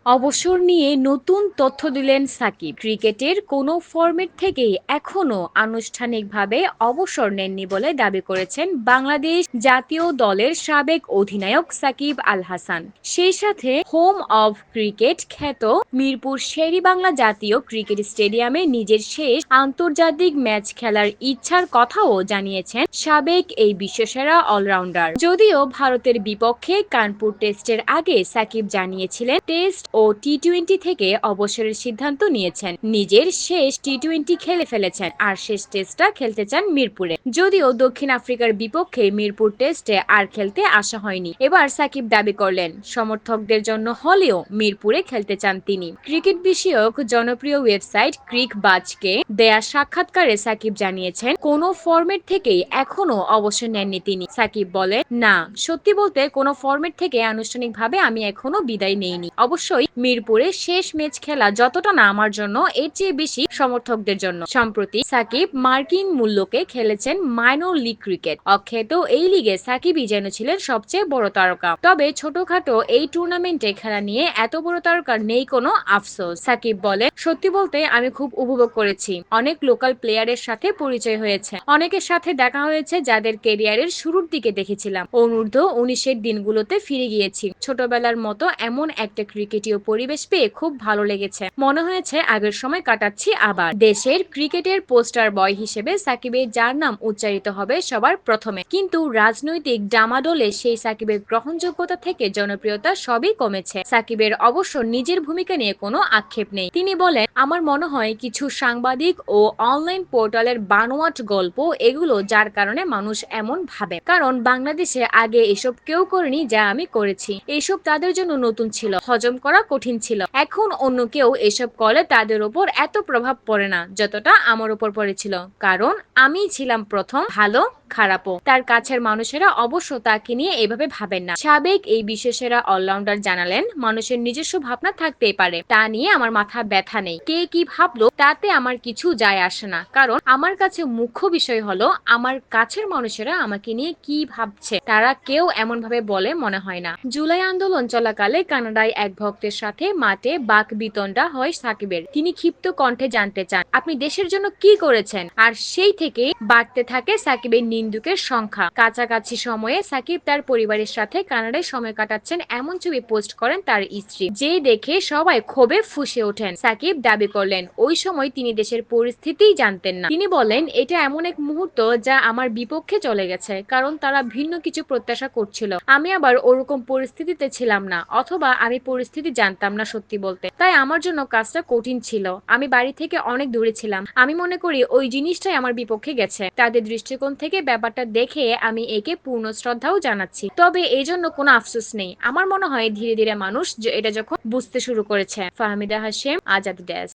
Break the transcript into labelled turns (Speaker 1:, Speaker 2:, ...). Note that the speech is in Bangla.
Speaker 1: অবসর নিয়ে নতুন তথ্য দিলেন সাকিব। ক্রিকেটের কোনো ফরম্যাট থেকেই এখনো আনুষ্ঠানিকভাবে অবসর নেননি বলে দাবি করেছেন বাংলাদেশ জাতীয় দলের সাবেক অধিনায়ক সাকিব আল হাসান। সেই সাথে হোম অব ক্রিকেট খ্যাত মিরপুর শেরেবাংলা জাতীয় ক্রিকেট স্টেডিয়ামে নিজের শেষ আন্তর্জাতিক ম্যাচ খেলার ইচ্ছার কথাও জানিয়েছেন সাবেক এই বিশ্বসেরা অলরাউন্ডার। যদিও ভারতের বিপক্ষে কানপুর টেস্টের আগে সাকিব জানিয়েছিলেন টেস্ট ও টি-20 থেকে অবসরের সিদ্ধান্ত নিয়েছেন। নিজের শেষ টি-20 খেলে ফেলেছেন আর শেষ টেস্টটা খেলতে চান মিরপুরে। যদিও দক্ষিণ আফ্রিকার বিপক্ষে মিরপুর টেস্টে আর খেলতে আসা হয়নি। এবার সাকিব দাবি করলেন সমর্থকদের জন্য হলেও মিরপুরে খেলতে চান তিনি। ক্রিকেট বিষয়ক জনপ্রিয় ওয়েবসাইট ক্রিক বাজকে দেয়া সাক্ষাৎকারে সাকিব জানিয়েছেন কোনো ফরম্যাট থেকেই এখনো অবসর নেননি তিনি। সাকিব বলেন, না, সত্যি বলতে কোনো ফরম্যাট থেকে আনুষ্ঠানিকভাবে আমি এখনো বিদায় নেইনি। অবশ্যই মিরপুরে শেষ ম্যাচ খেলা যতটা না আমার জন্য, এর চেয়ে বেশি সমর্থকদের জন্য। সম্প্রতি সাকিব মার্কিন মূল্যকে খেলেছেন মাইনর লিগ ক্রিকেট। অখ্যাত এই লিগে সাকিবই যেন ছিলেন সবচেয়ে বড় তারকা। তবে ছোটখাটো এই টুর্নামেন্টে খেলা নিয়ে এত বড় তারকার নেই কোনো আফসোস। সাকিব বলে, সত্যি বলতে আমি খুব উপভোগ করেছি। অনেক লোকাল প্লেয়ারের সাথে পরিচয় হয়েছে, অনেকের সাথে দেখা হয়েছে যাদের ক্যারিয়ারের শুরুর দিকে দেখেছিলাম। অনূর্ধ্ব-19 দিনগুলোতে ফিরে গিয়েছি। ছোটবেলার মতো এমন একটা ক্রিকেটীয় পরিবেশ পেয়ে খুব ভালো লেগেছে। মনে হয়েছে আগের সময় কাটাচ্ছি আবার। দেশের ক্রিকেটের পোস্টার বয় হিসেবে সাকিবের যার নাম উচ্চারিত হবে সবার প্রথমে, কিন্তু রাজনৈতিক ডামাডোলে সেই সাকিবের গ্রহণযোগ্যতা থেকে জনপ্রিয়তা সবই কমেছে। সাকিবের অবশ্য নিজের ভূমিকা নিয়ে কোনো আক্ষেপ নেই। তিনি বলেন, আমার মনে হয় কিছু সাংবাদিক ও অনলাইন পোর্টালের বানোয়াট গল্প এগুলো, যার কারণে মানুষ এমন ভাবে। কারণ বাংলাদেশে আগে এসব কেউ করেনি যা আমি করেছি। এসব তাদের জন্য নতুন ছিল, হজম করা কঠিন ছিল। এখন অন্য কেউ এসব করলে তাদের উপর এত প্রভাব পড়ে না যতটা আমার উপর পড়েছিল, কারণ আমি ছিলাম প্রথম। ভালো খারাপও তার কাছের মানুষেরা অবশ্য তাকে নিয়ে এভাবে ভাবেন না। সাবেক এই বিশ্বসেরা অলরাউন্ডার জানালেন, মানুষের নিজস্ব ভাবনা থাকতেই পারে, তা নিয়ে আমার মাথা ব্যথা নেই। কে কি ভাবলো তাতে আমার কিছু যায় আসে না, কারণ আমার কাছে মুখ্য বিষয় হলো আমার কাছের মানুষেরা আমাকে নিয়ে কি ভাবছে। তারা কেউ এমন ভাবে বলে মনে হয় না। জুলাই আন্দোলন চলাকালে কানাডায় এক ভক্তের সাথে মাঠে বাক বিতণ্ডা হয় সাকিবের। তিনি ক্ষিপ্ত কণ্ঠে জানতে চান, আপনি দেশের জন্য কি করেছেন? আর সেই থেকে বাড়তে থাকে সাকিবের নিন্দুকের সংখ্যা। কাছাকাছি সময়ে সাকিব তার পরিবারের সাথে কানাডায় সময় কাটাচ্ছেন এমন ছবি পোস্ট করেন তার স্ত্রী, যে দেখে সবাই ক্ষোভে ফুঁসে ওঠেন। সাকিব দাবি করলেন, ওই সময় তিনি দেশের পরিস্থিতিই জানতেন না। তিনি বলেন, এটা এমন এক মুহূর্ত যা আমার বিপক্ষে চলে গেছে, কারণ তারা ভিন্ন কিছু প্রত্যাশা করছিল। আমি আবার ওরকম পরিস্থিতিতে ছিলাম না, অথবা আমি পরিস্থিতি জানতাম না সত্যি বলতে। তাই আমার জন্য কাজটা কঠিন ছিল। আমি বাড়ি থেকে অনেক দূরে ছিলাম। আমি মনে করি ওই জিনিসটাই আমার বিপক্ষে গেছে। তাদের দৃষ্টিকোণ থেকে ব্যাপারটা দেখে আমি একে পূর্ণ শ্রদ্ধাও জানাচ্ছি। তবে এই জন্য কোনো আফসোস নেই। আমার মনে হয় ধীরে ধীরে মানুষ এটা যখন বুঝতে শুরু করেছে। ফাহমিদা হাশেম, আজাদ ডেস্ক।